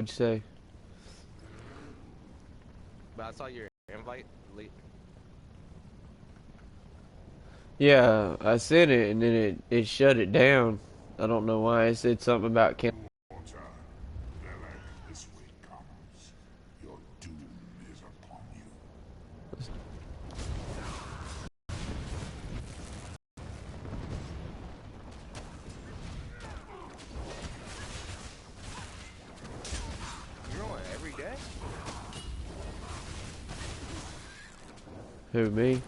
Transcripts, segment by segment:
you say? But I saw your invite late. Yeah, I sent it and then it shut it down. I don't know why. It said something about can. Water, Lilith, this way comes. Your doom is upon you. You're on every day? Who, me?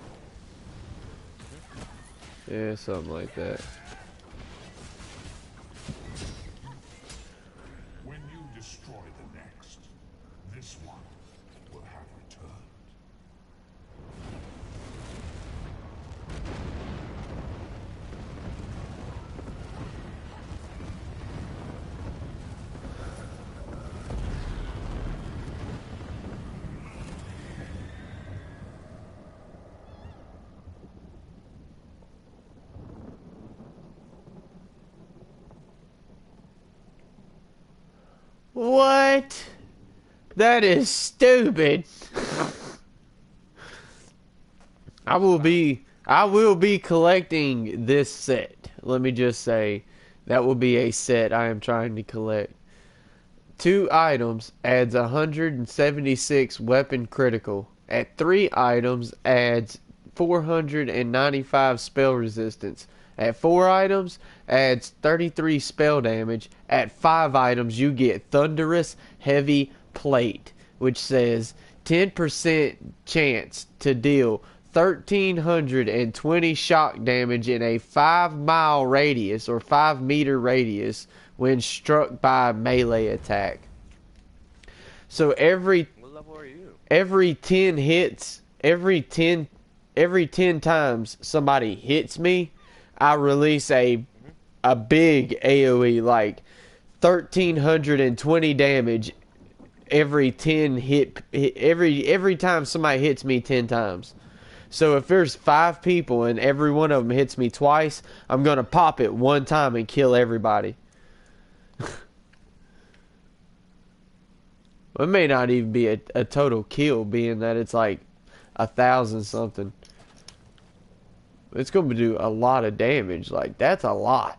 Yeah, something like that. When you destroy the next, this one will have returned. What? That is stupid. I will be collecting this set. Let me just say that will be a set I am trying to collect. 2 items adds 176 weapon critical. At 3 items adds 495 spell resistance. At 4 items adds 33 spell damage. At 5 items you get Thunderous Heavy Plate, which says 10% chance to deal 1,320 shock damage in a 5-mile radius or 5-meter radius when struck by a melee attack. So What level are you? every 10 hits, every ten times somebody hits me, I release a big AoE, like 1,320 damage every 10 every time somebody hits me 10 times. So if there's 5 people and every one of them hits me twice, I'm gonna pop it one time and kill everybody. It may not even be a total kill, being that it's like 1,000 something. It's going to do a lot of damage. Like, that's a lot.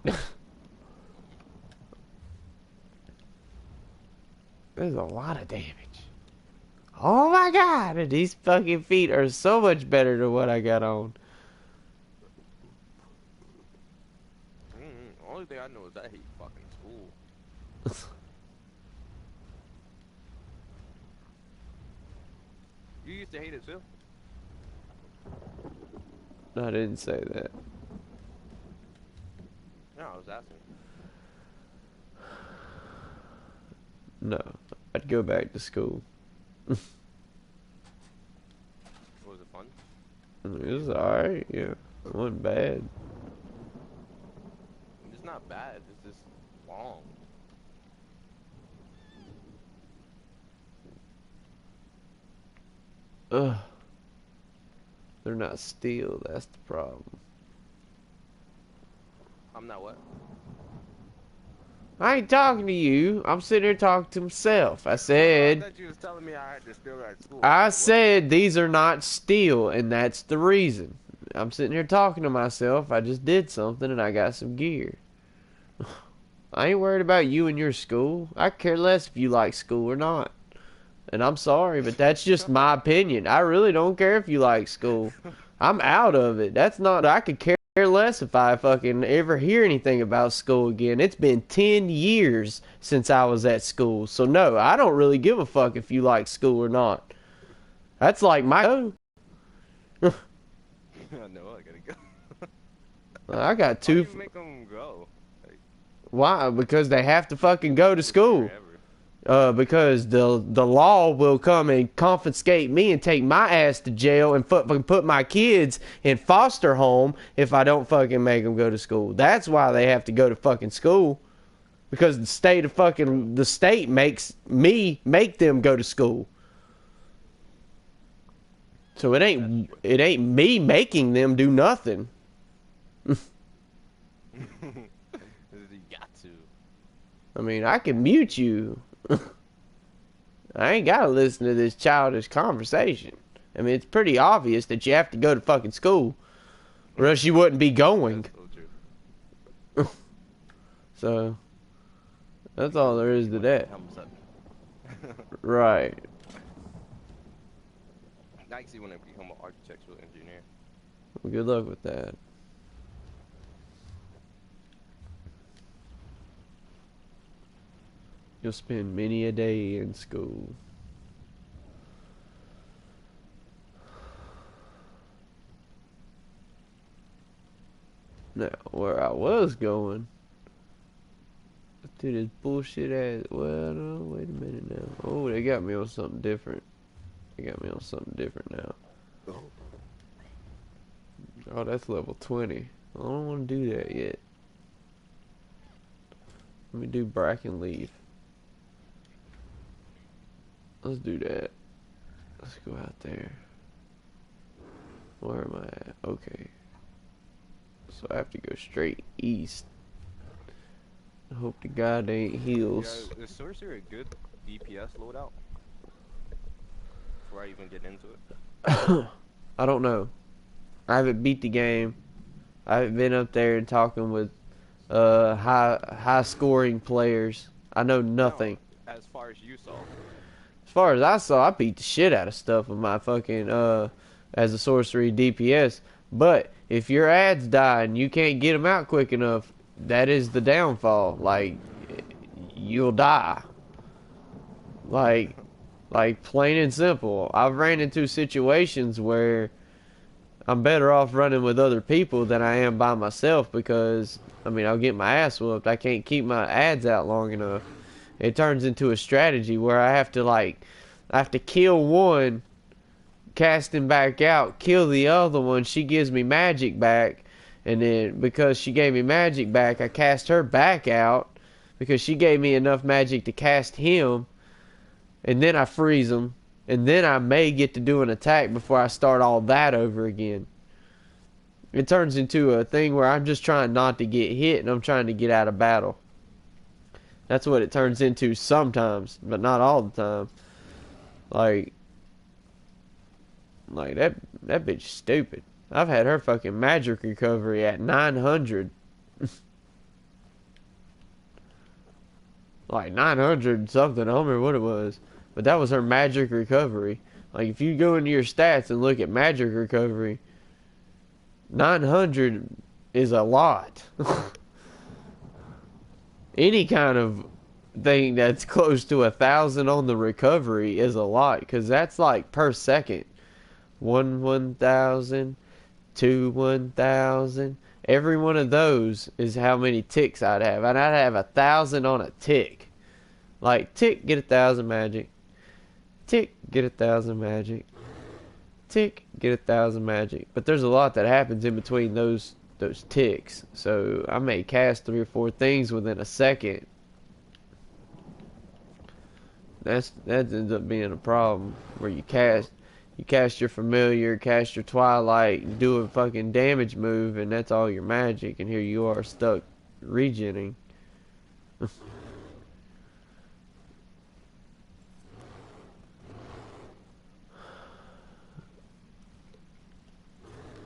There's a lot of damage. Oh my god, these fucking feet are so much better than what I got on. Only thing I know is I hate fucking school. You used to hate it too? No, I didn't say that. No, I was asking. No, I'd go back to school. Was it fun? It was alright, yeah. It wasn't bad. It's not bad, it's just long. Ugh. They're not steel, that's the problem. I'm not what? I ain't talking to you. I'm sitting here talking to myself. I I said, thought you was telling me I had to still at school. I What? said these are not steel, and that's the reason. I'm sitting here talking to myself. I just did something, and I got some gear. I ain't worried about you and your school. I care less if you like school or not. And I'm sorry, but that's just my opinion. I really don't care if you like school. I'm out of it. That's not, I could care less if I fucking ever hear anything about school again. It's been 10 years since I was at school. So no, I don't really give a fuck if you like school or not. That's like my, I know, I gotta go. I got Why do two, you make them go? Like, why? Because they have to fucking go to school. forever. Because the law will come and confiscate me and take my ass to jail and put my kids in foster home if I don't fucking make them go to school. That's why they have to go to fucking school. Because the state makes me make them go to school. So it ain't me making them do nothing. You got to. I mean, I can mute you. I ain't gotta listen to this childish conversation. I mean, it's pretty obvious that you have to go to fucking school, or else you wouldn't be going. That's so true. So, that's all there is to that. Right. I actually want to become an architectural engineer. Well, good luck with that. You'll spend many a day in school. Now, where I was going to this bullshit ass. Well, no, wait a minute now. Oh, they got me on something different. They got me on something different now. Oh, that's level 20. I don't want to do that yet. Let me do Bracken Leaf. Let's do that. Let's go out there. Where am I at? Okay. So I have to go straight east. I hope to God they ain't heals. Yeah, is Sorcerer a good DPS loadout? Before I even get into it. I don't know. I haven't beat the game. I haven't been up there and talking with high scoring players. I know nothing. No, as far as you saw. As far as I saw, I beat the shit out of stuff with my fucking as a sorcery DPS. But if your ads die and you can't get them out quick enough, that is the downfall. Like, you'll die. Like plain and simple. I've ran into situations where I'm better off running with other people than I am by myself because, I mean, I'll get my ass whooped. I can't keep my ads out long enough. It turns into a strategy where I have to kill one, cast him back out, kill the other one. She gives me magic back, and then because she gave me magic back, I cast her back out because she gave me enough magic to cast him, and then I freeze him, and then I may get to do an attack before I start all that over again. It turns into a thing where I'm just trying not to get hit, and I'm trying to get out of battle. That's what it turns into sometimes, but not all the time. Like that bitch is stupid. I've had her fucking magic recovery at 900. Like 900 something, I don't remember what it was. But that was her magic recovery. Like if you go into your stats and look at magic recovery, 900 is a lot. Any kind of thing that's close to 1,000 on the recovery is a lot, because that's like per second. 1,000, 1,000. Every one of those is how many ticks I'd have. And I'd have 1,000 on a tick. Like tick, get 1,000 magic. Tick, get 1,000 magic. Tick, get 1,000 magic. But there's a lot that happens in between those ticks. So I may cast 3 or 4 things within a second. That ends up being a problem where you cast your familiar, cast your twilight, do a fucking damage move, and that's all your magic, and here you are stuck regenning.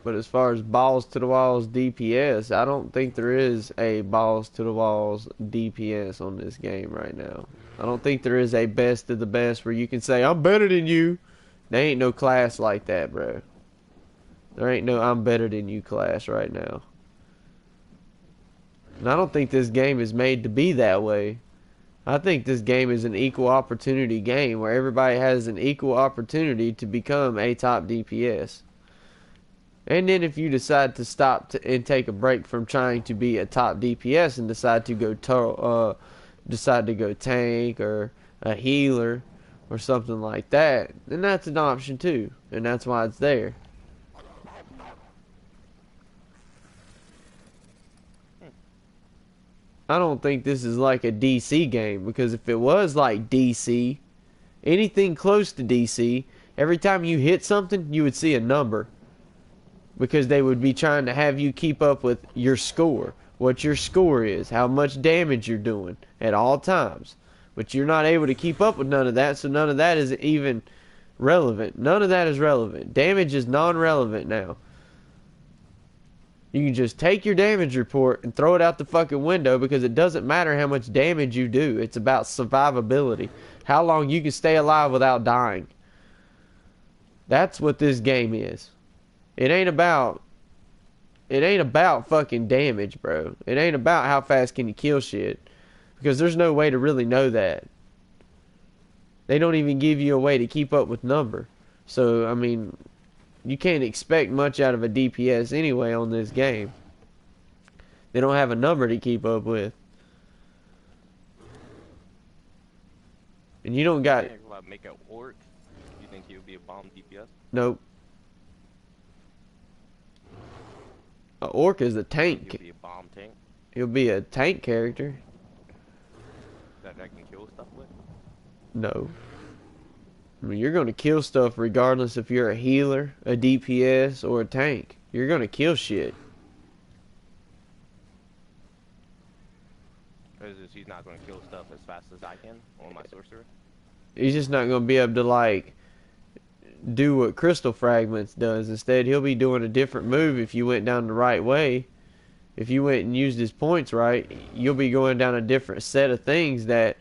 But as far as balls to the walls DPS, I don't think there is a balls to the walls DPS on this game right now. I don't think there is a best of the best where you can say, I'm better than you. There ain't no class like that, bro. There ain't no I'm better than you class right now. And I don't think this game is made to be that way. I think this game is an equal opportunity game where everybody has an equal opportunity to become a top DPS. And then if you decide to stop and take a break from trying to be a top DPS and decide to go tank or a healer or something like that, then that's an option too, and that's why it's there. I don't think this is like a DC game, because if it was like DC, anything close to DC, every time you hit something, you would see a number. Because they would be trying to have you keep up with your score. What your score is. How much damage you're doing at all times. But you're not able to keep up with none of that, so none of that is even relevant. None of that is relevant. Damage is non-relevant now. You can just take your damage report and throw it out the fucking window because it doesn't matter how much damage you do. It's about survivability. How long you can stay alive without dying. That's what this game is. It ain't about fucking damage, bro. It ain't about how fast can you kill shit. Because there's no way to really know that. They don't even give you a way to keep up with number. So, I mean, you can't expect much out of a DPS anyway on this game. They don't have a number to keep up with. And you don't got... Make an orc. You think he would be a bomb DPS? Nope. An orc is a tank. He'll be a bomb tank. He'll be a tank character. That I can kill stuff with? No. I mean, you're going to kill stuff regardless if you're a healer, a DPS, or a tank. You're going to kill shit. He's not going to kill stuff as fast as I can on my sorcerer? He's just not going to be able to, like, do what Crystal Fragments does. Instead, he'll be doing a different move if you went down the right way. If you went and used his points right, you'll be going down a different set of things that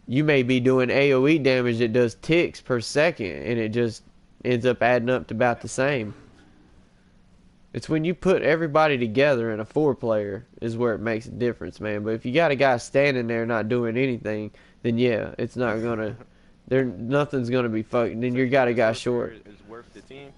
you may be doing AoE damage that does ticks per second, and it just ends up adding up to about the same. It's when you put everybody together in a 4-player is where it makes a difference, man. But if you got a guy standing there not doing anything, then yeah, it's not gonna. Nothing's gonna be fucking. Then you got a guy short. Is worth the team?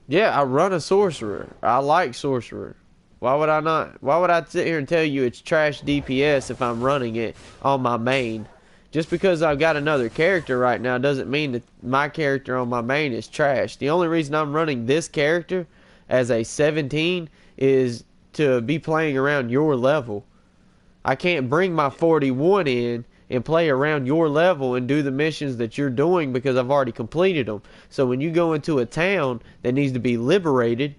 Yeah, I run a sorcerer. I like sorcerer. Why would I not? Why would I sit here and tell you it's trash DPS if I'm running it on my main? Just because I've got another character right now doesn't mean that my character on my main is trash. The only reason I'm running this character as a 17 is to be playing around your level. I can't bring my 41 in and play around your level and do the missions that you're doing because I've already completed them. So when you go into a town that needs to be liberated,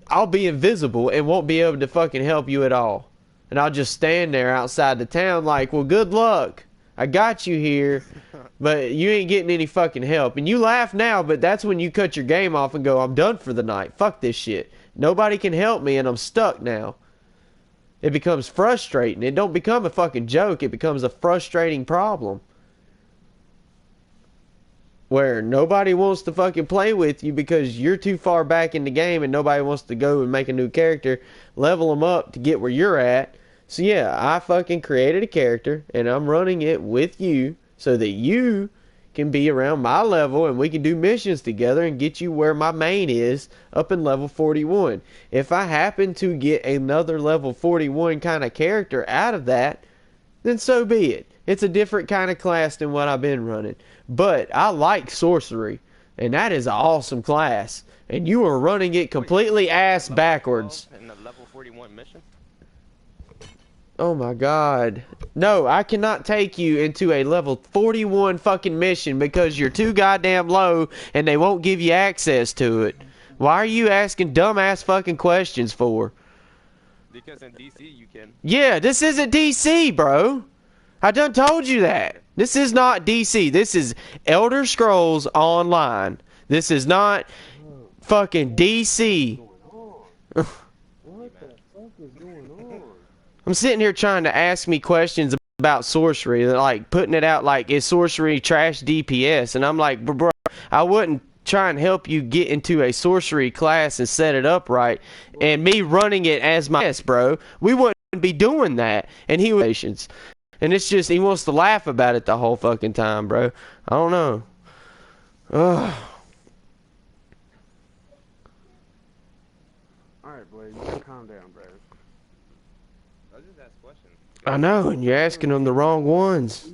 I'll be invisible and won't be able to fucking help you at all. And I'll just stand there outside the town like, well, good luck. I got you here, but you ain't getting any fucking help. And you laugh now, but that's when you cut your game off and go, I'm done for the night. Fuck this shit. Nobody can help me and I'm stuck now. It becomes frustrating. It don't become a fucking joke. It becomes a frustrating problem. Where nobody wants to fucking play with you because you're too far back in the game and nobody wants to go and make a new character, level them up to get where you're at. So yeah, I fucking created a character and I'm running it with you so that you can be around my level and we can do missions together and get you where my main is up in level 41. If I happen to get another level 41 kind of character out of that, then so be it. It's a different kind of class than what I've been running. But I like sorcery, and that is an awesome class. And you are running it completely ass backwards. In the level 41 mission? Oh my god. No, I cannot take you into a level 41 fucking mission because you're too goddamn low and they won't give you access to it. Why are you asking dumbass fucking questions for? Because in DC you can. Yeah, this isn't DC, bro. I done told you that. This is not DC. This is Elder Scrolls Online. This is not fucking DC. What the fuck is going on? I'm sitting here trying to ask me questions about sorcery, like putting it out like, is sorcery trash DPS? And I'm like, bro, I wouldn't try and help you get into a sorcery class and set it up right, and me running it as my yes, bro. We wouldn't be doing that. And he was, and it's just he wants to laugh about it the whole fucking time, bro. I don't know. Ugh. Alright, Blade, you calm down, bro. I just asked questions. I know, and you're asking them the wrong ones.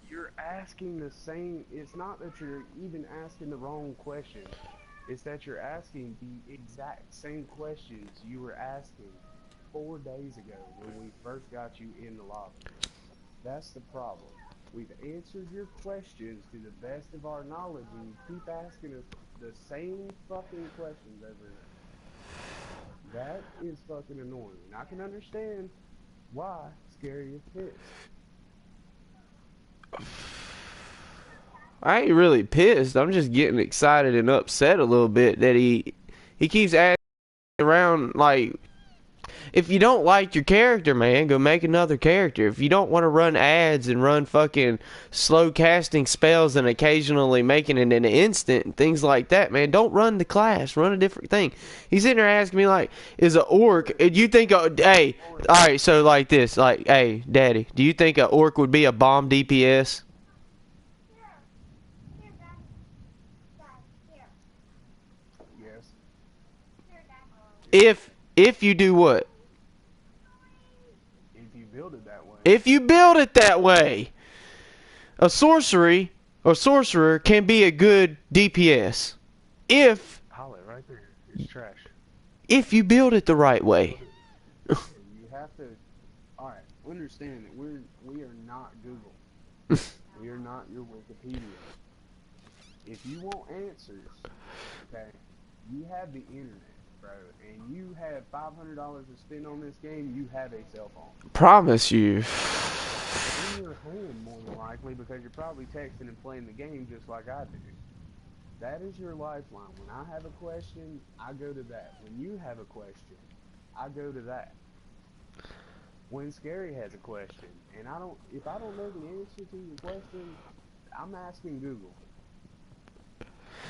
You're asking the same. It's not that you're even asking the wrong question. It's that you're asking the exact same questions you were asking 4 days ago when we first got you in the lobby. That's the problem. We've answered your questions to the best of our knowledge, and you keep asking us the same fucking questions over and over. That is fucking annoying. And I can understand why Scary is pissed. I ain't really pissed. I'm just getting excited and upset a little bit that he keeps asking around like, if you don't like your character, man, go make another character. If you don't want to run ads and run fucking slow casting spells and occasionally making it in an instant and things like that, man, don't run the class. Run a different thing. He's in there asking me like, is a orc? You think? Hey, all right. So like this, like, hey, Daddy, do you think a orc would be a bomb DPS? Yes. If you do what? If you build it that way. If you build it that way, a sorcery or sorcerer can be a good DPS. If Holler right there. It's trash. you build it the right way. You have to. All right. Understand that we are not Google. We are not your Wikipedia. If you want answers, okay, you have the internet, bro, and you have $500 to spend on this game. You have a cell phone. Promise you. In your hand, more than likely, because you're probably texting and playing the game just like I do. That is your lifeline. When I have a question, I go to that. When you have a question, I go to that. When Scary has a question, and if I don't know the answer to your question, I'm asking Google.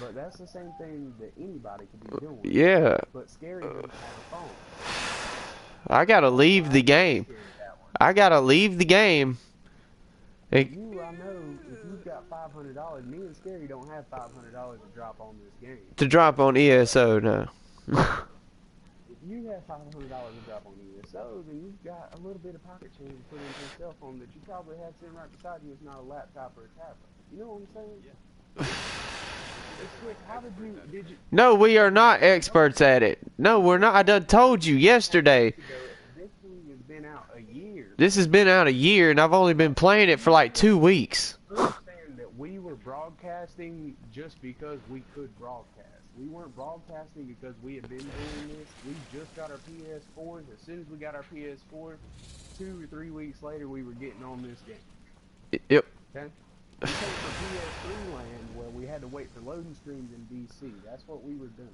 But that's the same thing that anybody could be doing. Yeah. But Scary doesn't have a phone. I gotta leave the game. I gotta leave the game. I know if you've got $500, me and Scary don't have $500 to drop on this game. To drop on ESO now. If you have $500 to drop on ESO, then you've got a little bit of pocket change to put into a cell phone that you probably have sitting right beside you. It's not a laptop or a tablet. You know what I'm saying? Yeah. How did you? No, we are not experts at it. No, we're not. I done told you yesterday. This thing has been out a year. This has been out a year, and I've only been playing it for like 2 weeks. Understand that we were broadcasting just because we could broadcast. We weren't broadcasting because we had been doing this. We just got our PS4s. As soon as we got our PS4, 2 or 3 weeks later, we were getting on this game. Yep. Okay? We came from PS3 land where we had to wait for loading screens in DC. That's what we were doing.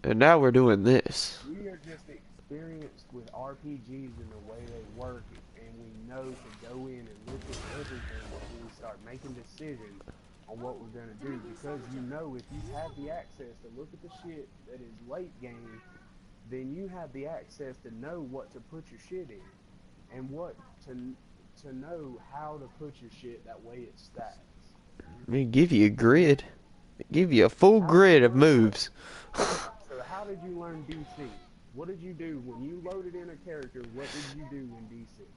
And now we're doing this. We are just experienced with RPGs and the way they work, and we know to go in and look at everything before we start making decisions on what we're going to do. Because you know, if you have the access to look at the shit that is late game, then you have the access to know what to put your shit in, and what to know how to put your shit that way it stacks. They give you a grid. They give you a full grid of moves. So how did you learn DC? What did you do when you loaded in a character? What did you do in DC?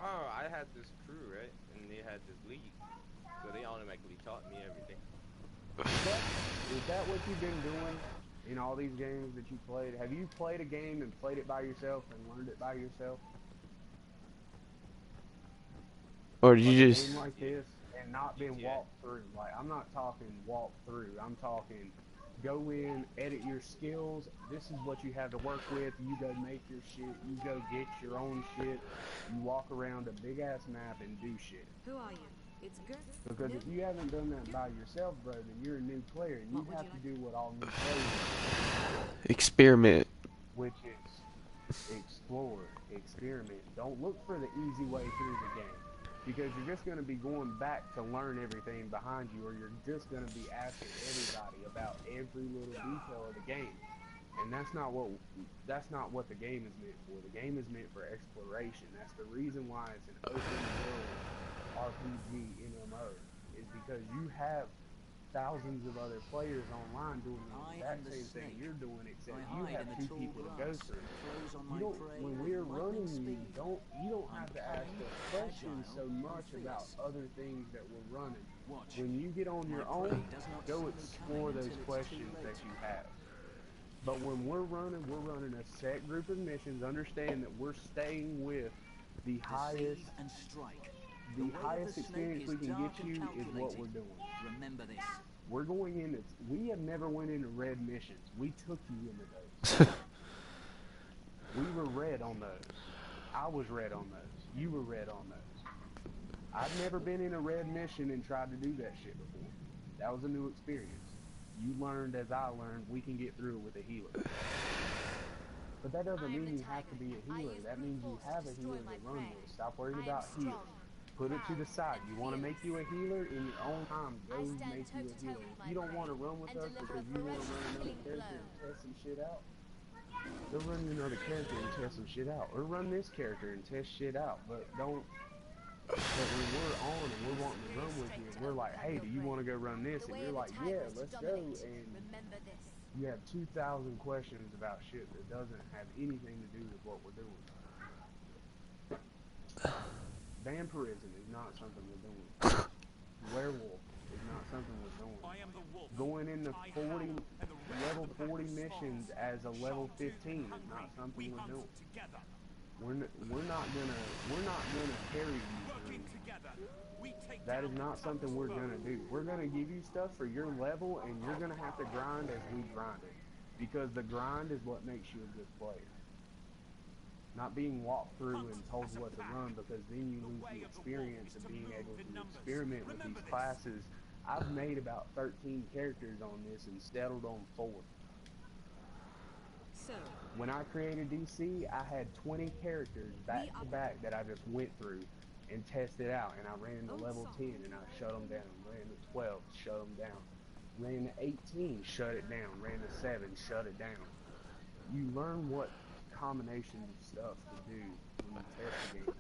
Oh, I had this crew, right? And they had this league. So they automatically taught me everything. Is that what you've been doing in all these games that you played? Have you played a game and played it by yourself and learned it by yourself? Or did Like you a just... game like this and not been walked through? Like, I'm not talking walk through. I'm talking go in, edit your skills. This is what you have to work with. You go make your shit. You go get your own shit. You walk around a big ass map and do shit. Who are you? It's good. Because if you haven't done that by yourself, bro, then you're a new player, and you have to do what all new players do, Experiment. which is explore, experiment. Don't look for the easy way through the game, because you're just going to be going back to learn everything behind you, or you're just going to be asking everybody about every little detail of the game. And that's not what the game is meant for. The game is meant for exploration. That's the reason why it's an open world RPG MMO, is because you have thousands of other players online doing the exact same thing you're doing, except you have 2 people to go through. You don't, when we're running you don't have to ask us questions so much about other things that we're running. When you get on your own, go explore those questions that you have. But when we're running a set group of missions. Understand that we're staying with the highest experience we can get you is what we're doing. Remember this. We're going in. We have never went into red missions. We took you into those. We were red on those. I was red on those. You were red on those. I've never been in a red mission and tried to do that shit before. That was a new experience. You learned as I learned, we can get through it with a healer. But that doesn't mean you have to be a healer. That means you have a healer to run with. Stop worrying about healing. Put it to the side. You want to make you a healer in your own time, go make you a healer. If you don't want to run with us because you want to run another character and test some shit out, go run another character and test some shit out. Or run this character and test shit out. But don't... But when we're on and we're wanting to run with you, and we're like, hey, do you want to go run this? And you're like, yeah, let's go. And you have 2,000 questions about shit that doesn't have anything to do with what we're doing. Vampirism is not something we're doing. Werewolf is not something we're doing. Going into level 40 missions as a level 15 is not something we're doing. We're not gonna carry you through. That is not something we're gonna do. We're gonna give you stuff for your level, and you're gonna have to grind as we grind it, because the grind is what makes you a good player. Not being walked through and told what to run, because then you lose the experience of being able to experiment with these classes. I've made about 13 characters on this and settled on 4. When I created DC, I had 20 characters back to back that I just went through and tested out, and I ran to level 10 and I shut them down, ran to 12, shut them down, ran to 18, shut it down, ran to 7, shut it down. You learn what combination of stuff to do when you test a game.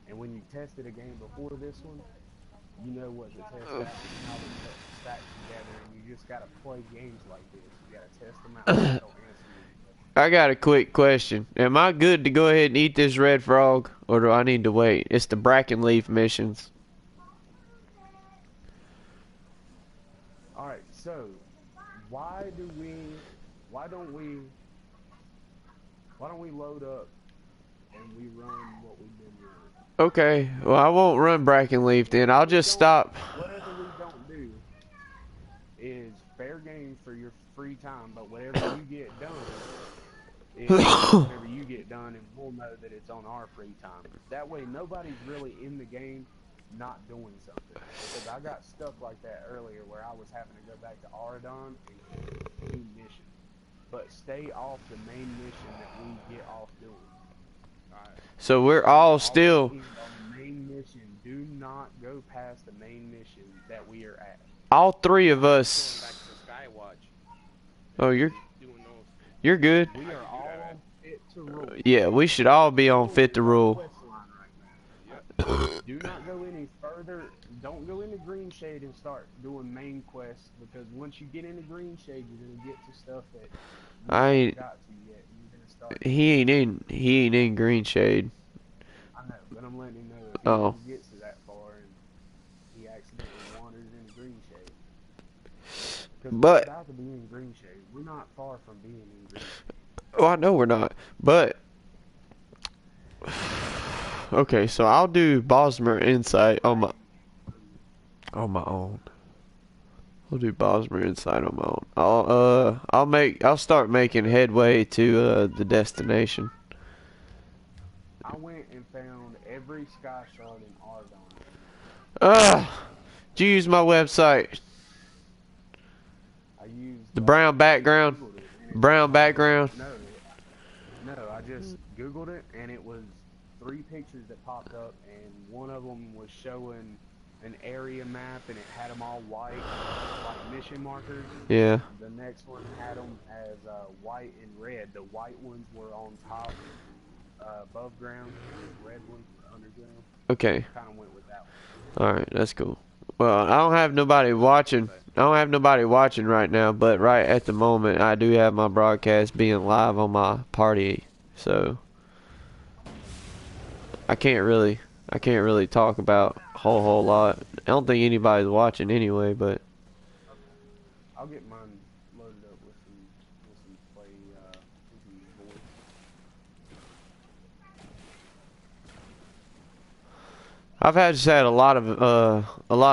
And when you tested a game before this one, you know what to test out and how to stack together, and you just gotta play games like this. You gotta test them out. Don't answer me. I got a quick question. Am I good to go ahead and eat this red frog, or do I need to wait? It's the bracken leaf missions. Alright, so why don't we load up and we run what we've been running? Okay, well I won't run bracken leaf then. I'll just stop. Whatever we don't do is fair game for your free time, but whatever you get done is whatever you get done, and we'll know that it's on our free time. That way nobody's really in the game not doing something. Because I got stuff like that earlier where I was having to go back to Aradon and do missions. But stay off the main mission that we get off doing. Alright. So we're all still... On the main mission, do not go past the main mission that we are at. All 3 of us... Going back to Skywatch. Oh, you're Doing those. you're good. We are all fit to rule. Yeah, we should all be on fit to rule. Do not go any further. Don't go into Green Shade and start doing main quests, because once you get into Green Shade, you're gonna get to stuff that you I ain't. haven't got to yet. You're gonna start. He ain't in green shade. I know, but I'm letting him know if Oh. he gets to that far and he accidentally wanders into Green Shade. Because we're But about to be in Green Shade. We're not far from being in Green Shade. oh, I know we're not. But okay, so I'll do Bosmer Insight on my own. I'll do Bosmer Insight on my own. I'll start making headway to the destination. I went and found every Sky Shard in Argon. Did you use my website? I used The brown background? Googled it, and it- Brown background? No, I just Googled it, and it was 3 pictures that popped up, and one of them was showing an area map, and it had them all white, like mission markers. Yeah. The next one had them as white and red. The white ones were on top, above ground. The red ones were underground. Okay. Kind of went with that one. Alright, that's cool. Well, I don't have nobody watching. I don't have nobody watching right now, but right at the moment, I do have my broadcast being live on my party, so I can't really talk about a whole lot. I don't think anybody's watching anyway, but I'll get mine loaded up with some play, with some voice. I've just had a lot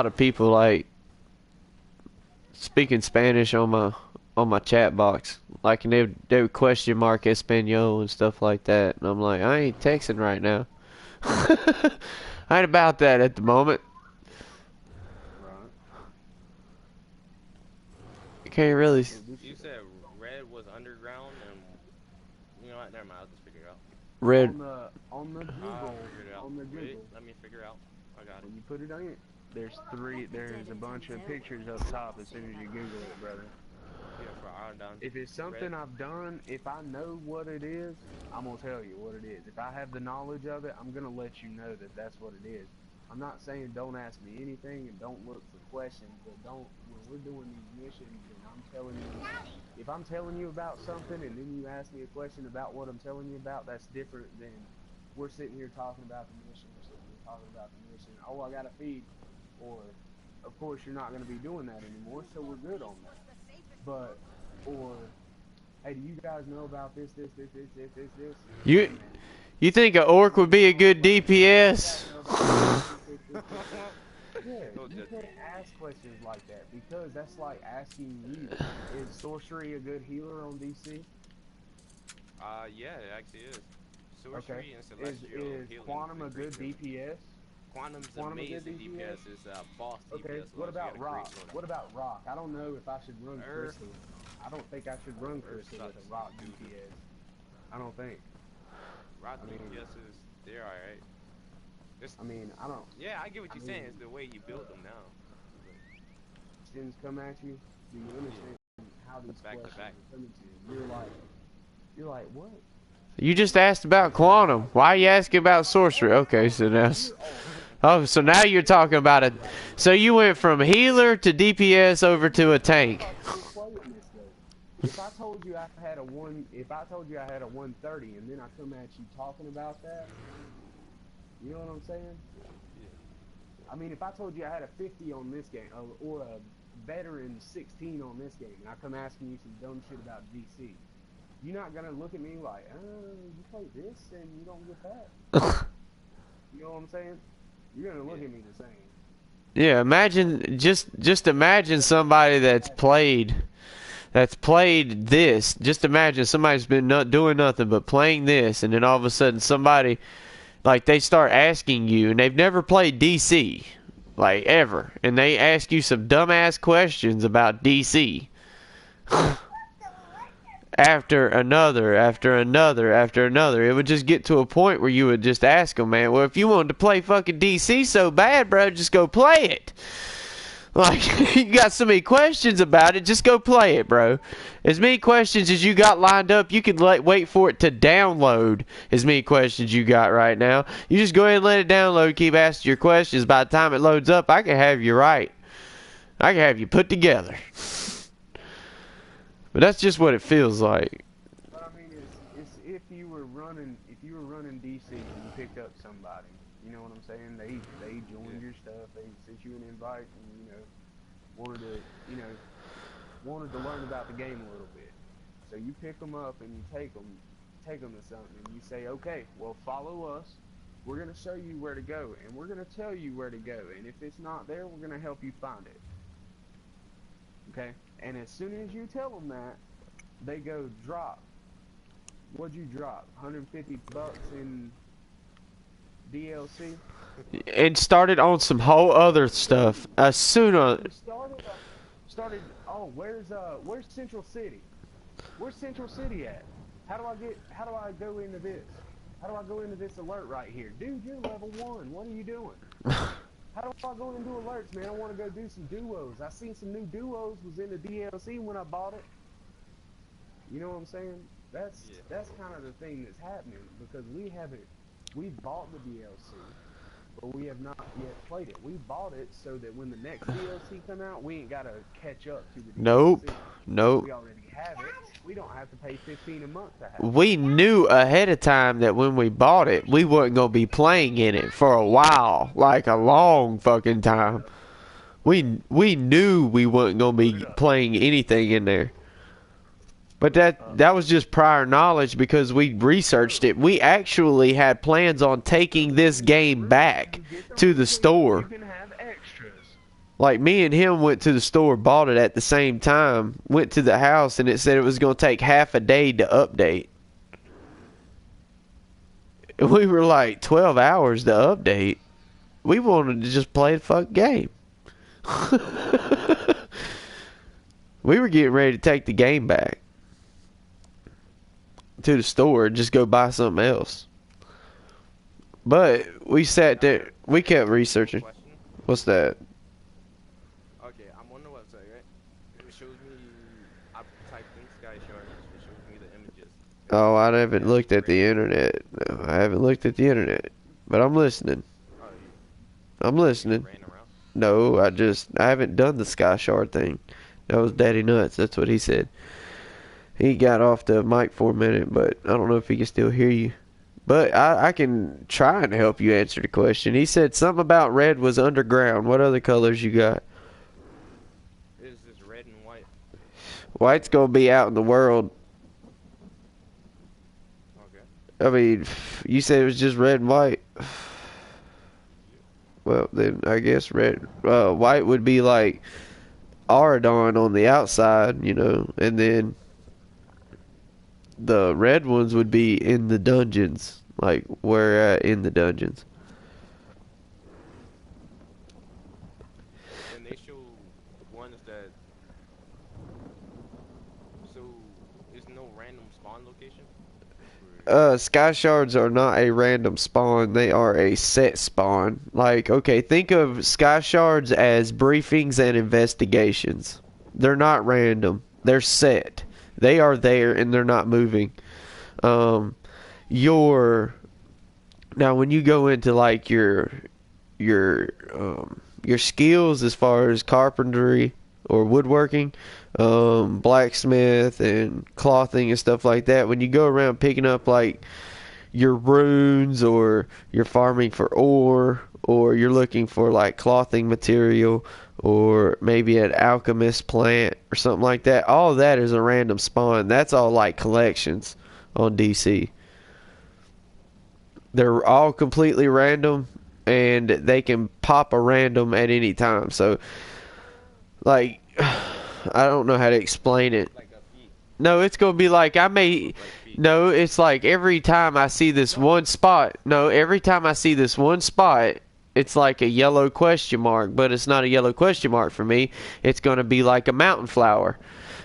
of people like speaking Spanish on my chat box, like, and they would question mark Espanol and stuff like that, and I'm like, I ain't texting right now. I ain't about that at the moment. Right. You can't really. You said red was underground, and you know what? Never mind. I'll just figure it out. Red. On the I'll Google, figure it out. on the Wait, Google, let me figure it out. I got it. when you put it on it, there's a bunch of pictures up top as soon as you Google it, brother. Yeah, for down. If it's something red. I've done, if I know what it is, I'm gonna tell you what it is. If I have the knowledge of it, I'm gonna let you know that that's what it is. I'm not saying don't ask me anything and don't look for questions, but don't, when we're doing these missions and I'm telling you, if I'm telling you about something and then you ask me a question about what I'm telling you about, that's different than we're sitting here talking about the mission, we're sitting here talking about the mission, oh, I gotta feed, or, of course, you're not gonna be doing that anymore, so we're good on that. But, or, hey, do you guys know about this? You think an orc would be a good DPS? Yeah, you can't ask questions like that because that's like asking you, is sorcery a good healer on DC? Yeah, it actually is. Sorcery Okay. and celestial Is healing. Quantum a good DPS? Quantum's Quantum a good amazing DPS? DPS. It's a boss DPS. Okay, So what you got about a great Rock? sword. What about Rock? I don't know if I should run Earth. Crystal. I don't think I should run Crystal with a Rock DPS. I don't think. Rock I mean- DPS is they're alright. I mean, I don't. Yeah, I get what you're saying. mean- It's the way you build them now. Questions come at you. Do you understand how these Back to questions back. are coming to you? You're like, what? You just asked about quantum. Why are you asking about sorcery? Okay, so now. Oh, so now you're talking about it. So you went from healer to DPS over to a tank. If I told you I had a 130 and then I come at you talking about that, you know what I'm saying? I mean, if I told you I had a 50 on this game, or a veteran 16 on this game, and I come asking you some dumb shit about DC, you're not gonna look at me like, you play this and you don't get that. You know what I'm saying? You're gonna look at me the same. Yeah, imagine just imagine somebody that's played this. Just imagine somebody's been not doing nothing but playing this, and then all of a sudden somebody, like, they start asking you, and they've never played DC, like, ever, and they ask you some dumbass questions about DC. After another, it would just get to a point where you would just ask them, man, well, if you wanted to play fucking DC so bad, bro, just go play it. Like, you got so many questions about it, just go play it, bro. As many questions as you got lined up, you can wait for it to download as many questions you got right now. You just go ahead and let it download, keep asking your questions. By the time it loads up, I can have you right. I can have you put together. But that's just what it feels like. But I mean, it's if you were running DC and you picked up somebody, you know what I'm saying? They joined your stuff, they sent you an invite, and wanted to learn about the game a little bit. So you pick them up and you take them to something, and you say, okay, well, follow us. We're gonna show you where to go, and we're gonna tell you where to go. And if it's not there, we're gonna help you find it. Okay? And as soon as you tell them that, they go drop. What'd you drop? 150 bucks in DLC? And started on some whole other stuff. Started. Oh, where's Central City? Where's Central City at? How do I go into this? How do I go into this alert right here? Dude, you're level 1. What are you doing? How do I go into alerts, man? I want to go do some duos. I seen some new duos was in the DLC when I bought it. You know what I'm saying? That's kind of the thing that's happening because we bought the DLC, but we have not yet played it. We bought it so that when the next DLC come out, we ain't gotta catch up to the DLC. Nope. We already have it. We don't have to pay $15 a month to have it. We knew ahead of time that when we bought it, we wasn't going to be playing in it for a while. Like a long fucking time. We knew we wasn't going to be playing anything in there. But that was just prior knowledge because we researched it. We actually had plans on taking this game back to the store. You can have extras. Like, me and him went to the store, bought it at the same time, went to the house, and it said it was going to take half a day to update. And we were like, 12 hours to update? we wanted to just play the fuck game. We were getting ready to take the game back to the store and just go buy something else. But we sat there. We kept researching. Question. What's that? Okay, I'm on the website, right? It shows me. I typed in Sky Sharks. It shows me the images. Oh, I haven't looked at the internet. No, I haven't looked at the internet. But I'm listening. Oh, I'm you listening. ran around. No, I haven't done the Sky Shard thing. That was Daddy Nuts. That's what he said. He got off the mic for a minute, but I don't know if he can still hear you. But I can try and help you answer the question. He said something about red was underground. What other colors you got? It's just red and white. White's gonna be out in the world. Okay. I mean, you said it was just red and white. Well, then I guess white would be like Aradon on the outside, you know, and then the red ones would be in the dungeons, like where in the dungeons. And they show ones that. So, is no random spawn location? Sky shards are not a random spawn, they are a set spawn. Like, okay, think of sky shards as briefings and investigations. They're not random, they're set. They are there and they're not moving. Now when you go into like your skills as far as carpentry or woodworking, blacksmith and clothing and stuff like that, when you go around picking up like your runes, or you're farming for ore, or you're looking for like clothing material, or maybe an alchemist plant or something like that, all that is a random spawn. That's all like collections on DC. They're all completely random, and they can pop a random at any time. So like, I don't know how to explain it. Like a feet. No, it's gonna be like no, it's like every time I see this one spot. No, every time I see this one spot, it's like a yellow question mark, but it's not a yellow question mark for me. It's gonna be like a mountain flower,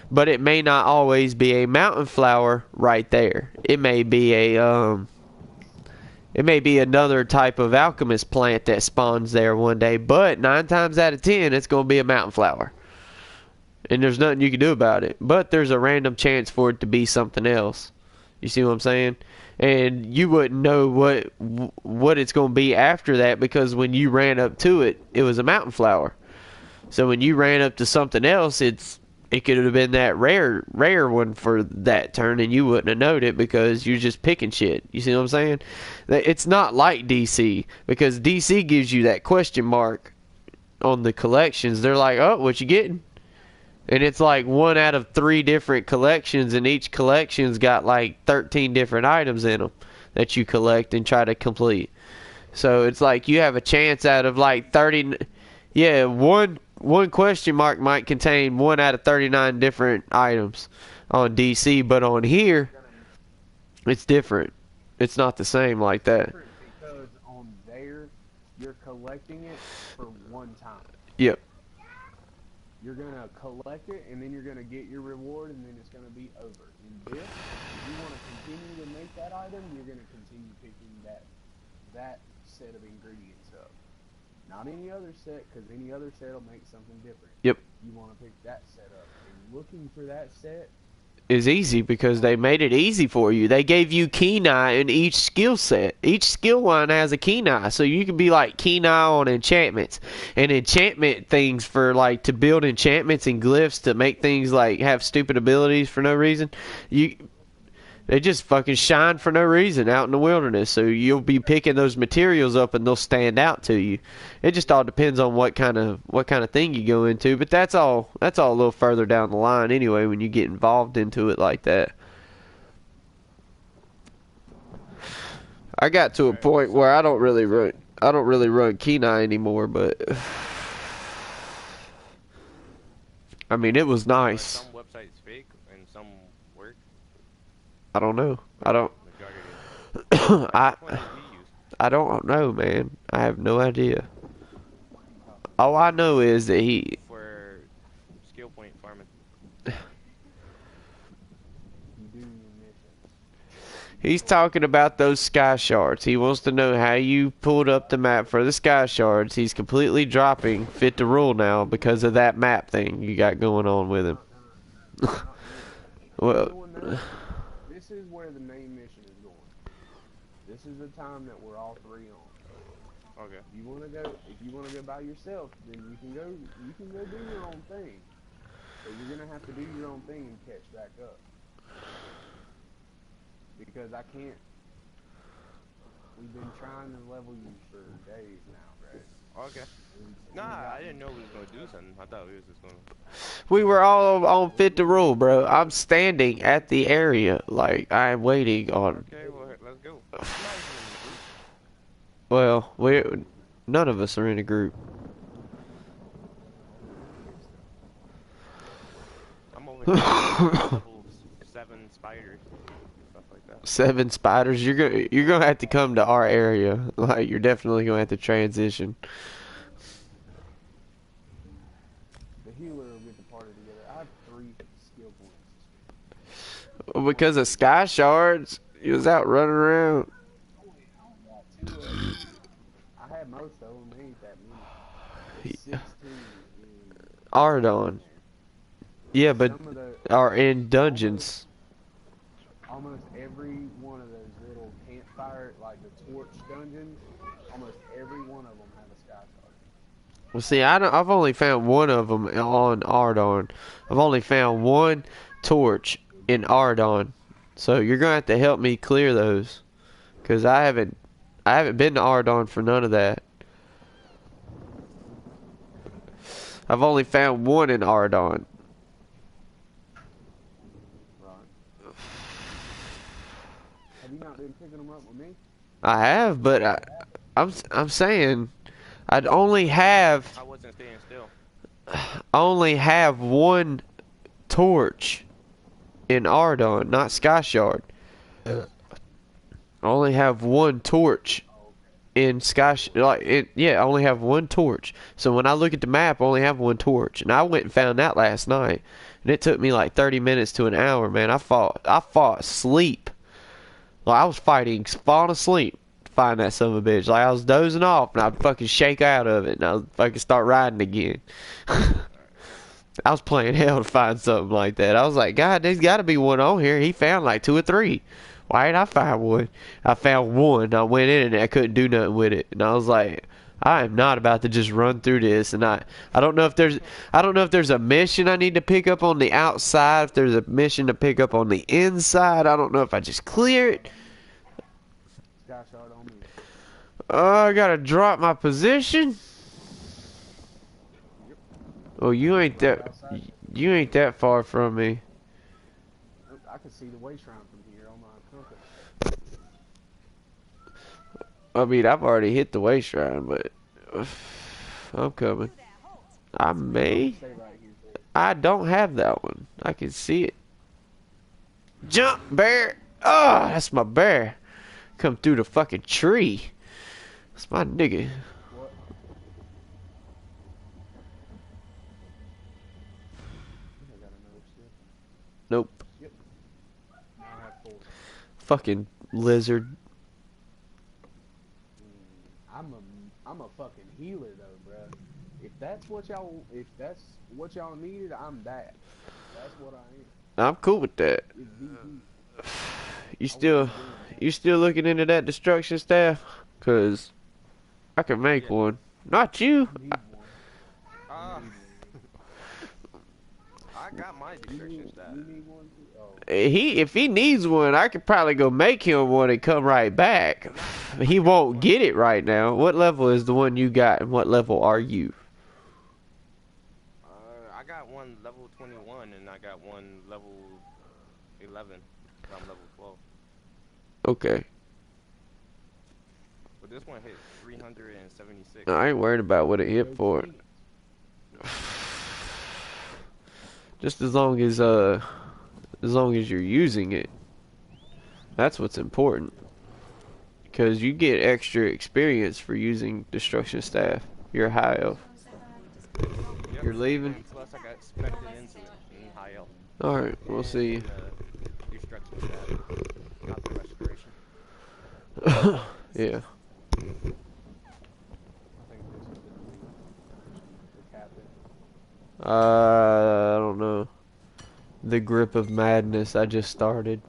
but it may not always be a mountain flower right there. It may be another type of alchemist plant that spawns there one day, but 9 times out of 10, it's gonna be a mountain flower. And there's nothing you can do about it. But there's a random chance for it to be something else. You see what I'm saying? And you wouldn't know what it's going to be after that, because when you ran up to it, it was a mountain flower. So when you ran up to something else, it could have been that rare one for that turn, and you wouldn't have known it because you're just picking shit. You see what I'm saying? It's not like DC, because DC gives you that question mark on the collections. They're like, oh, what you getting? And it's like 1 out of 3 different collections, and each collection's got like 13 different items in them that you collect and try to complete. So it's like you have a chance out of like 30. Yeah, one question mark might contain 1 out of 39 different items on DC, but on here, it's different. It's not the same like that. Because on there, you're collecting it for one time. Yep. You're going to collect it, and then you're going to get your reward, and then it's going to be over. In this, if you want to continue to make that item, you're going to continue picking that set of ingredients up. Not any other set, because any other set will make something different. Yep. You want to pick that set up. And looking for that set is easy because they made it easy for you. They gave you Kenai in each skill set. Each skill line has a Kenai, so you can be like Kenai on enchantments and enchantment things for like to build enchantments and glyphs to make things like have stupid abilities for no reason. They just fucking shine for no reason out in the wilderness. So you'll be picking those materials up and they'll stand out to you. It just all depends on what kind of thing you go into. But that's all a little further down the line anyway when you get involved into it like that. I got to a point where I don't really run Kenai anymore, but I mean it was nice. Some websites fake and some work. I don't know. Majority. I don't know, man. I have no idea. All I know is that for skill point farming. You do your missions. he's talking about those sky shards. He wants to know how you pulled up the map for the sky shards. He's completely dropping fit the rule now because of that map thing you got going on with him. Not Well, doing that. This is where the main mission is going. This is the time that we're all three on. Okay. If you wanna go by yourself, then you can go do your own thing. But you're gonna have to do your own thing and catch back up. Because I can't. We've been trying to level you for days now, right? Okay. Nah, I didn't know we was gonna do something. I thought we was just gonna. we were all on fit the rule, bro. I'm standing at the area like I'm waiting on. Okay, well let's go. Well, none of us are in a group. I'm over here level 7 spiders, stuff like that. 7 spiders. You're gonna have to come to our area. Like you're definitely gonna have to transition. The healer will get the party together. I have 3 skill points. Because of sky shards, he was out running around. I had most of them. Ain't that many. It's 16 in Ardon. Yeah, but some of the, are in dungeons. almost every one of those little campfire, like the torch dungeons, almost every one of them have a sky shard. Well, see, I've only found one of them on Ardon. I've only found one torch in Ardon. So you're gonna have to help me clear those, cause I haven't been to Ardon for none of that. I've only found one in Ardon. Right. Have you not been picking them up with me? I have, but I'm saying I'd only have I wasn't staying still. one torch in Ardon, not Sky Shard. I only have one torch in Sky I only have one torch. So when I look at the map, I only have one torch, and I went and found that last night, and it took me like 30 minutes to an hour, man. I fought sleep. Like I was falling asleep to find that son of a bitch. Like I was dozing off, and I'd fucking shake out of it, and I'd fucking start riding again. I was playing hell to find something like that. I was like, God, there's got to be one on here. He found like 2 or 3. Why didn't I find one? I found one. I went in and I couldn't do nothing with it, and I was like, I am not about to just run through this. And I don't know if there's a mission I need to pick up on the outside. If there's a mission to pick up on the inside, I don't know if I just clear it. Sky shard on me. I gotta drop my position. Oh, you ain't that far from me. I can see the way shrine from here on my compass. I mean, I've already hit the way shrine, but I'm coming. I may. Stay right here. I don't have that one. I can see it. Jump, bear! Oh, that's my bear. Come through the fucking tree. That's my nigga. What? I got another skill. Nope. Yep. Now I have 4. Fucking lizard. I'm a fucking healer though, bruh. If that's what y'all needed, I'm that. That's what I am. I'm cool with that. It's VP. You still looking into that destruction staff? Cause I can make Yeah. one. Not you. I need one. Ah. I got my destruction staff. You need one too? Oh. If he needs one, I could probably go make him one and come right back. He won't get it right now. What level is the one you got, and what level are you? I got one level 21, and I got one level 11. So I'm level 12. Okay. But this one hit 376. I ain't worried about what it hit for. Just as long as you're using it. That's what's important. Because you get extra experience for using destruction staff. You're a high elf. You're leaving? And plus, I got expected into it in high elf. Alright, we'll see you. And, destruction stat, not the restoration. Yeah. I think this is the captain. I don't know. The grip of madness I just started.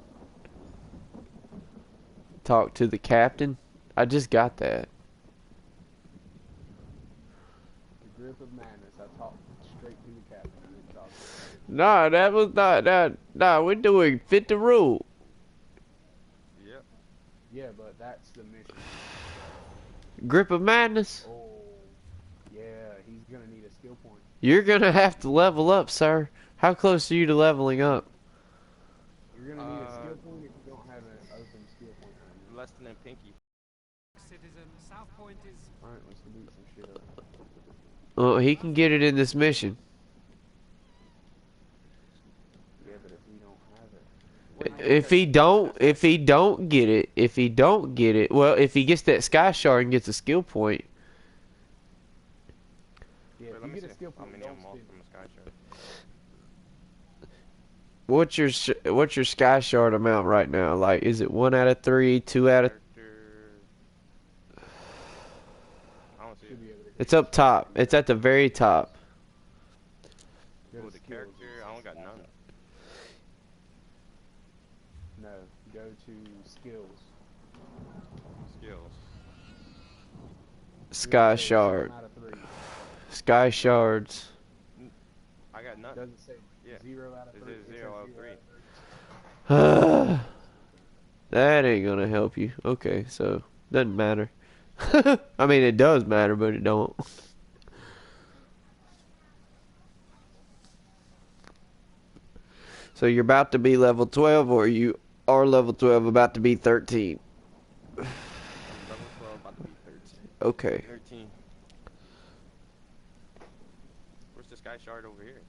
Talk to the captain? I just got that. The grip of madness. I talked straight to the captain. I didn't talk to the Nah, that was not that. Nah, we're doing fit the rule. Yep. Yeah, but that's the mission. Grip of madness? Oh, yeah, he's gonna need a skill point. You're gonna have to level up, sir. How close are you to leveling up? You're gonna need a skill point if you don't have an open skill point right now. Less than a pinky. Citizen, South Point is. Alright, let's delete some shit up. Well, he can get it in this mission. Yeah, but if we don't have it. If he don't get it, well, if he gets that sky shard and gets a skill point, Yeah, Wait, if let you me get see a skill how point, many don't I'm off spend from a sky shard. what's your sky shard amount right now? Like, is it 1 out of 3, 2 out of? I don't see Should it. be able to It's up top. It's at the very top. go to Oh, the skills. character, I don't got none. No, go to skills. Skills. Sky It'll say 7 shard. out of 3. Sky shards. I got none. Doesn't say Yeah. 0 out of It 3. says It 0 out of says 3. That ain't gonna help you. Okay, so doesn't matter. I mean, it does matter, but it don't. So you're about to be level 12, or you are level 12, about to be 13. Level 12, about to be 13. Okay. 13. Where's the sky shard over here?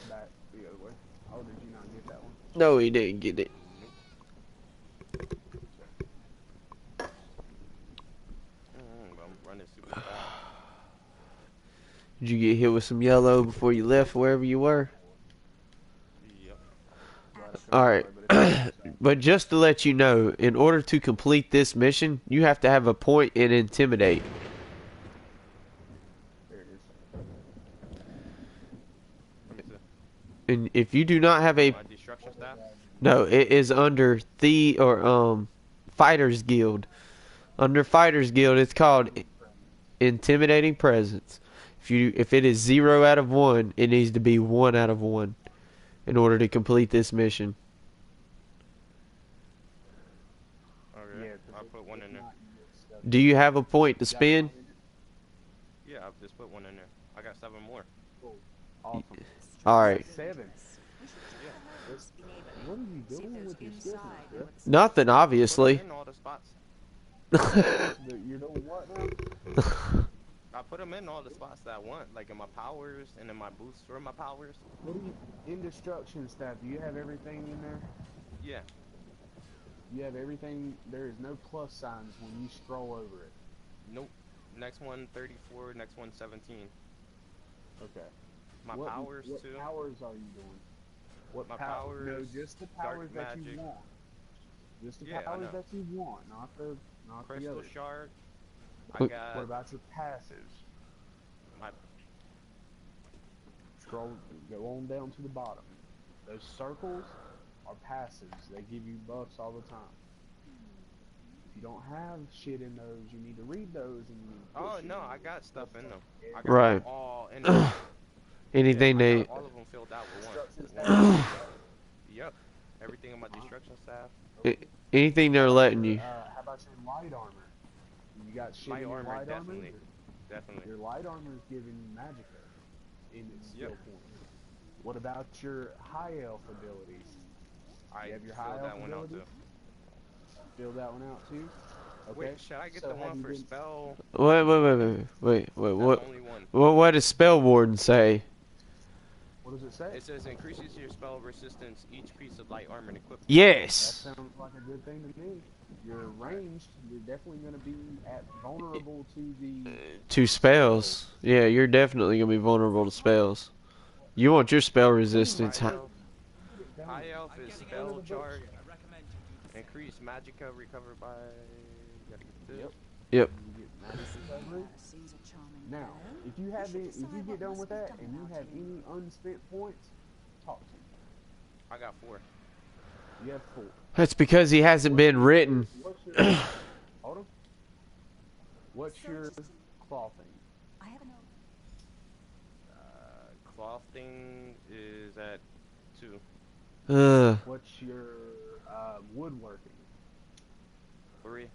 Back the other way. Oh, did you not get that one? No, he didn't get it. I'm running super fast. Did you get hit with some yellow before you left wherever you were? Yep. Alright. But just to let you know, in order to complete this mission, you have to have a point in Intimidate. There it is. Let me see. And if you do not have a... My destruction staff? No, it is under Fighters Guild. Under Fighters Guild, it's called Intimidating Presence. If it is 0 out of 1, it needs to be 1 out of 1 in order to complete this mission. Okay. Yeah, 'cause I'll if- put one if in there. not, you get stuck. Do you have a point to You got spend? one in it? Yeah, I've just put one in there. I got 7 more. Cool. Awesome. Alright. 7. What are you doing with your skill points, bro? Nothing, obviously. Put 'em in all the spots. You're doing what now? I put them in all the spots that I want, like in my powers and in my boosts for my powers. What do you in destruction staff? Do you have everything in there? Yeah. You have everything. There is no plus signs when you scroll over it. Nope. Next one 34, next one 17. Okay. My what, powers what too. powers are you doing? What My powers? No, powers, just the dark powers that you magic. want. Just the Yeah, I powers know. that you want, not the Crystal others. shard. I What- got What about your passives? my Scroll, go on down to the bottom. Those circles are passives. They give you buffs all the time. If you don't have shit in those, you need to read those and you need to Oh push no, it. I got stuff in them. I got Right. them all in there. Anything I they... got all of them filled out with Destruction one. staff. Yep. Everything in my destruction staff. Anything they're letting you. How about your light armor? You got shit Light in your armor, light definitely. armor? Definitely. Your light armor is giving you magic in its skill Yep. point. What about your high elf abilities? I You have your filled high that elf one out ability? too. Fill that one out too? Okay. Wait, should I get So the have one you for been- spell? Wait. That's What? the only one. What does Spell Warden say? What does it say? It says increases your spell resistance each piece of light armor and equipment. That Yes. sounds like a good thing to me. You're ranged. You're definitely going to be at vulnerable to the. To spells. Yeah, you're definitely gonna be vulnerable to spells. You want your spell resistance. High elf. Get it done. High elf is I'm getting spell older, but- charge. I recommend you do the same. Increase magicka recovered by. Gotta get this. Yep. Yep. You get magic recovery. Seems a charming Now, girl. if you have should it, if you decide get what done must with be that done and you about have you. any unspent points, talk to me. I got 4. You have 4. That's because he hasn't been written. What's your hold on? What's So your just- clothing? I have an Cloth thing is at 2. What's your woodworking? 3.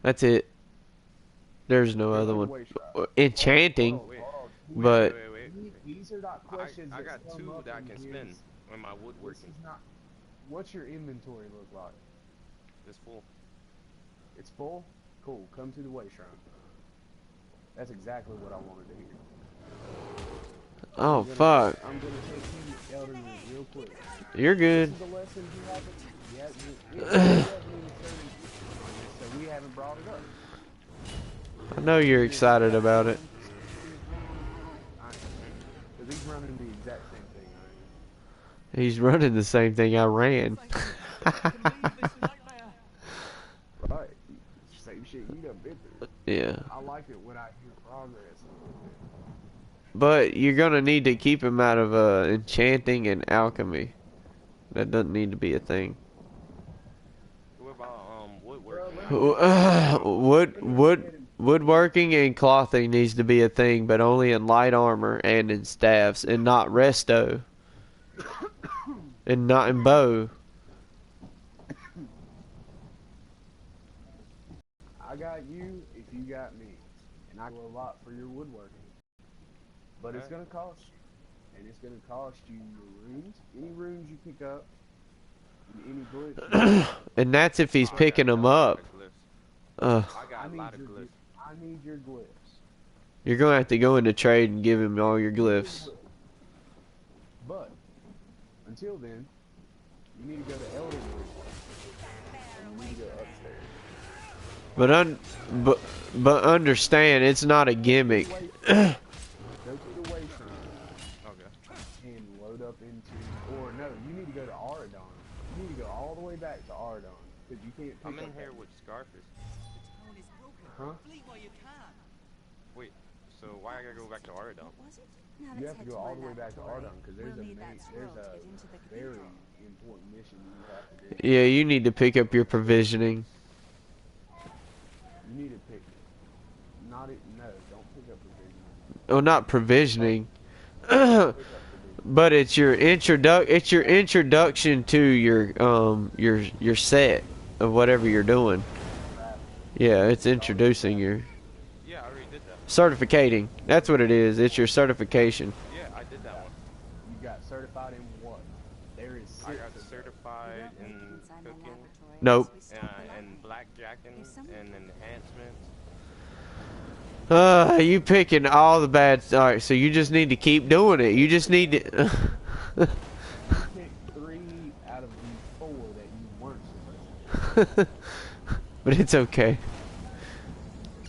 That's it. There's no Your other one. way shop. Enchanting, Hold on. but These are not questions. I got that come 2 up that I in can his- spend on my This woodworking. is not. What's your inventory look like? It's full. It's full. Cool. Come to the way shrine. That's exactly what I wanted to hear. oh fuck, I'm gonna take you to Elden Ring real quick. you're good. This is a lesson you haven't. You haven't even started, so we haven't brought it up. I know you're excited about it. Because he's running the exact same thing I am. He's running the same thing I ran. I can leave this nightmare. Right. Same shit you done been through. Yeah, I like it when I hear progress. but you're gonna need to keep him out of enchanting and alchemy. That doesn't need to be a thing. What about woodworking? Woodworking and clothing needs to be a thing, but only in light armor and in staffs, and not resto, and not in bow. I got you if you got me. And I do a lot for your woodworking. But it's Okay. gonna cost you. And it's gonna cost you your runes, any runes you pick up, and any glitch. And that's if he's I picking got them a lot up. of glyphs. Uh, I got a lot of glyphs. I need your glyphs. you're gonna have to go into trade and give him all your glyphs. But until then, you need to go to Elden Ring. And you need to go upstairs. But understand, it's not a gimmick. Go to the way shrine Okay. and load up into, or no, you need to go to Aradon. You need to go all the way back to Aradon because you can't. I'm pick in up here that- with Scarface. The town is broken. Huh? Flee while you can. Wait, so why I gotta go back to Aradon? What was it? Now You let's have to head go all our the way back to laboratory. Ardon because there's We'll a need that there's scroll to a get into the very cathedral. important mission you have to do. Yeah, you need to pick up your provisioning. You need to pick. Not it. No, don't pick up provision. Oh, not provisioning. Pick up provision. But it's your introduction to your set of whatever you're doing. Yeah, it's introducing your Yeah, I already did that. certificating. That's what it is. It's your certification. Yeah, I did that one. You got certified in what? There is I 6 got of them. certified in Inside my cooking laboratory Nope. as we stop the light. and blackjacking and enhancements. You picking all the bad. All right, so you just need to keep doing it. You just need to. You picked 3 out of the 4 that you weren't supposed to. But it's okay.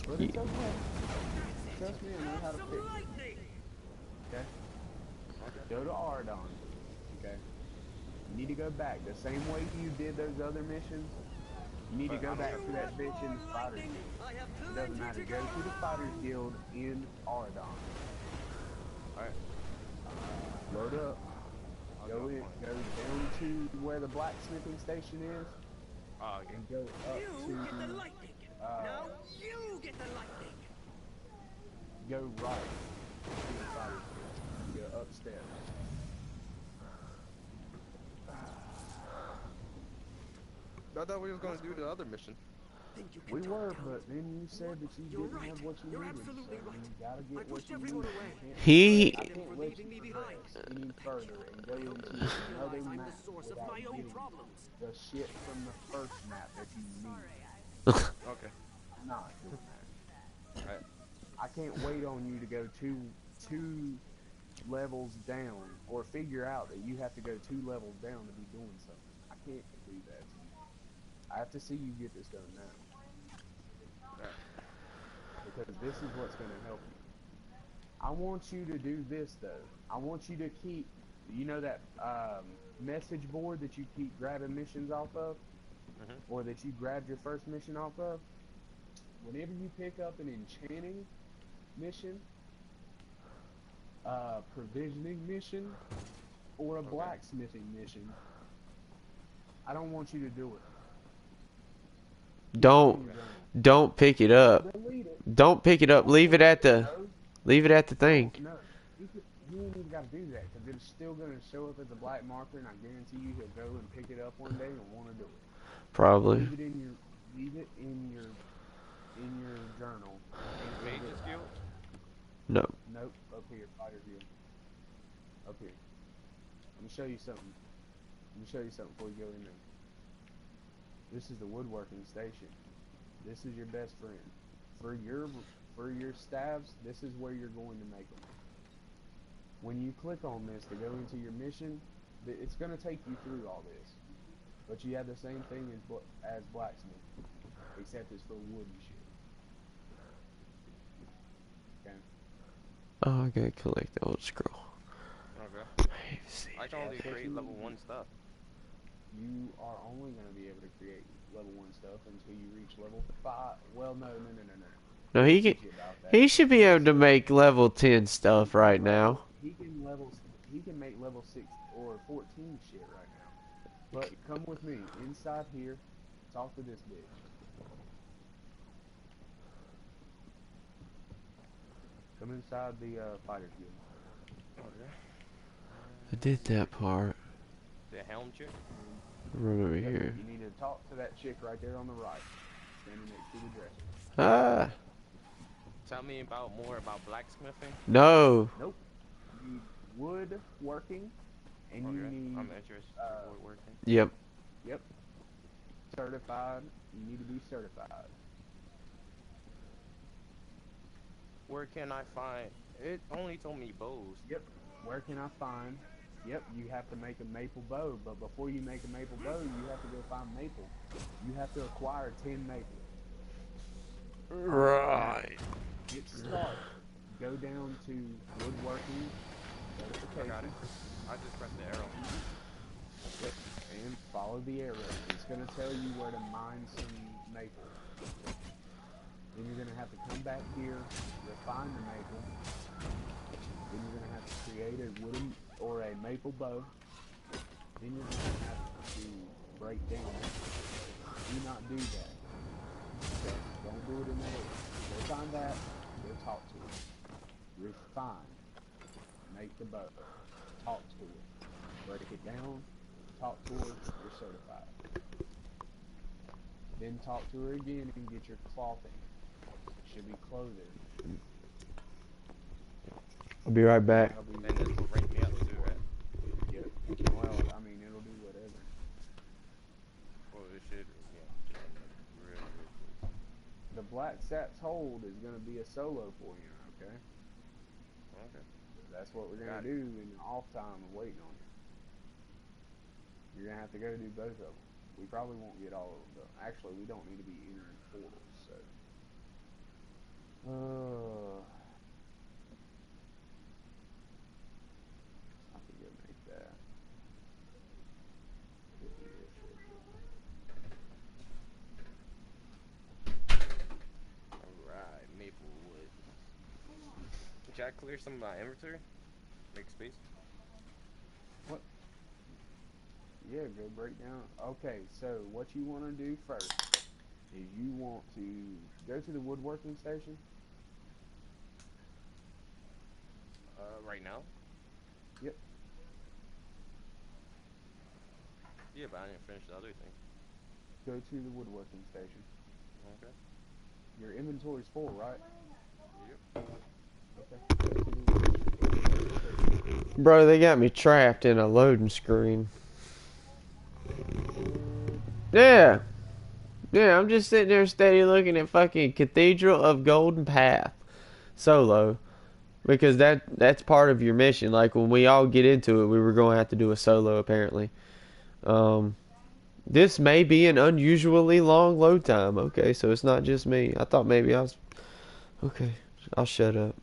But it's okay. Trust me, I know how to pick. Okay? Go to Ardon. Okay? You need to go back the same way you did those other missions. You need to go back to that bitch in the Spiders Guild. It doesn't matter. Go to the Spiders Guild in Ardon. Alright. Load up. I'll Go in. Go down to where the blacksmithing station is, Oh, okay. and go up to. You get the lightning. Go right. To the Spiders Guild. Go upstairs. I thought we was gonna do the other mission. Think you can We talk, were, Count. but then you said that you You're didn't right. have what you You're needed. absolutely so right. you gotta I get what pushed you everyone need. away. You can't- He I Them can't for let leaving you me behind. progress any further and go into I another realize I'm map the source of without my own getting problems. the shit from the first map that you need. Okay. Not. Alright. I can't wait on you to go two levels down or figure out that you have to go 2 levels down to be doing something. I can't do that to you. I have to see you get this done now. Alright. Because this is what's going to help you. I want you to do this, though. I want you to keep, you know that message board that you keep grabbing missions off of? Mhm. Or that you grabbed your first mission off of? Whenever you pick up an enchanting mission, provisioning mission, or a blacksmithing mission, I don't want you to do it. Don't pick it up. Delete it. Don't pick it up. Leave it at the thing. No, you ain't even got to do that because it's still going to show up as a black marker, and I guarantee you he'll go and pick it up one day and want to do it. Probably. Leave it in your journal. Mage's Guild? No. Nope, up here, Fighter Guild. Up here. Let me show you something. Before you go in there. This is the woodworking station. This is your best friend. For your stabs, this is where you're going to make them. When you click on this to go into your mission, it's going to take you through all this. But you have the same thing as blacksmith, except it's for wood and shit. Okay. Oh, I gotta collect the old scroll. Okay. I can only create level 1 stuff. You are only going to be able to create level 1 stuff until you reach level 5. Well, no. No, he should be able to make level 10 stuff right now. He can make level 6 or 14 shit right now. But come with me inside here. Talk to this bitch. Come inside the fighter guild. Okay. I did that part. The helm chick? Run over here. You need to talk to that chick right there on the right, standing next to the dresser. Ah. Tell me more about blacksmithing. No. Nope. You need woodworking, and you need. I'm interested in woodworking. Yep. Yep. Certified. You need to be certified. Where can I find? It only told me bows. Yep. Where can I find? Yep, you have to make a maple bow, but before you make a maple bow, you have to go find maple. You have to acquire 10 maple. Right. Get started. Go down to woodworking I certification. got it. I just pressed the arrow. Yep. And follow the arrow. It's going to tell you where to mine some maple. Then you're going to have to come back here, refine the maple. Then you're going to have to create a wooden or a maple bow. Then you're going to have to break down. Do not do that. Okay? Don't do it in there. Go find that. Go talk to it. Refine. Make the bow. Talk to it. Break it down. Talk to her. You're certified. Then talk to her again and get your clothing. It should be clothing. I'll be right back. That'll be And this will rank me up too, right? Yep. Well, I mean, it'll do whatever. Well, it should, yeah. Really close. The Black Sat's hold is going to be a solo for you, okay? Okay. That's what we're going Got to do in the off time of waiting on you. You're going to have to go do both of them. We probably won't get all of them, though. Actually, we don't need to be entering portals, so. I can go make that. Alright, maple wood. Should I clear some of my inventory? Make space? Yeah, go break down. Okay, so what you want to do first is you want to go to the woodworking station. Right now? Yep. Yeah, but I didn't finish the other thing. Go to the woodworking station. Okay. Your inventory's full, right? Yep. Okay. Go to the woodworking station. Bro, they got me trapped in a loading screen. Yeah. Yeah, I'm just sitting there steady looking at fucking Cathedral of Golden Path solo. Because that's part of your mission. Like, when we all get into it, we were going to have to do a solo, apparently. This may be an unusually long load time. Okay, so it's not just me. I thought maybe I was. Okay, I'll shut up.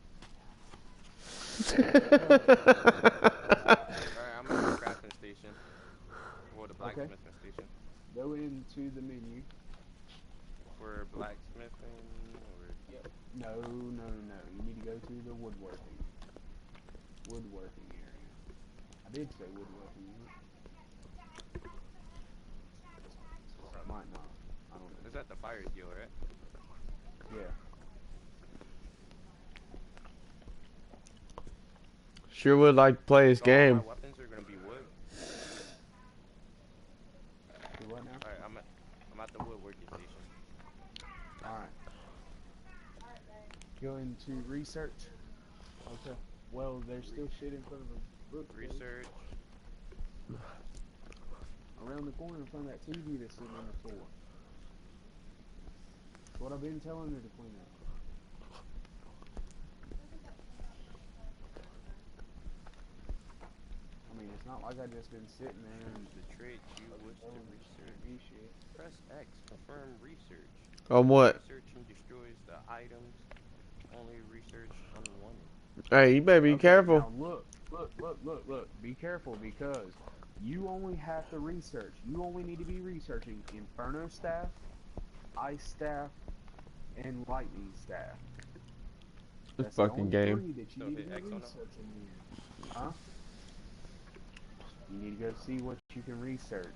Alright, I'm at the crafting station. Or the Okay. blacksmithing station. Go into the menu. For blacksmithing or No, no, no. You need to go to the woodworking area. I did say woodworking, or I might not. I don't know. is that the fire deal, right? Yeah. Sure would like to play this So all my game. weapons are gonna be wood. Do what now? Alright, I'm at the woodworking station. Alright. Go into research. Okay. Well, there's still shit in front of the book. Research. Around the corner in front of that TV that's sitting on the floor. That's what I've been telling her to clean up. I mean, it's not like I just been sitting there and Choose the trait you wish to research. TV shit. Press X. Confirm research. On what? Researching destroys the items. Only research unwanted. Hey, you better be Okay, careful. Now look. Be careful because you only have to research. You only need to be researching Inferno staff, Ice staff, and Lightning staff. This That's the fucking only game. three that you So need to hit be X on them? researching in. Huh? You need to go see what you can research.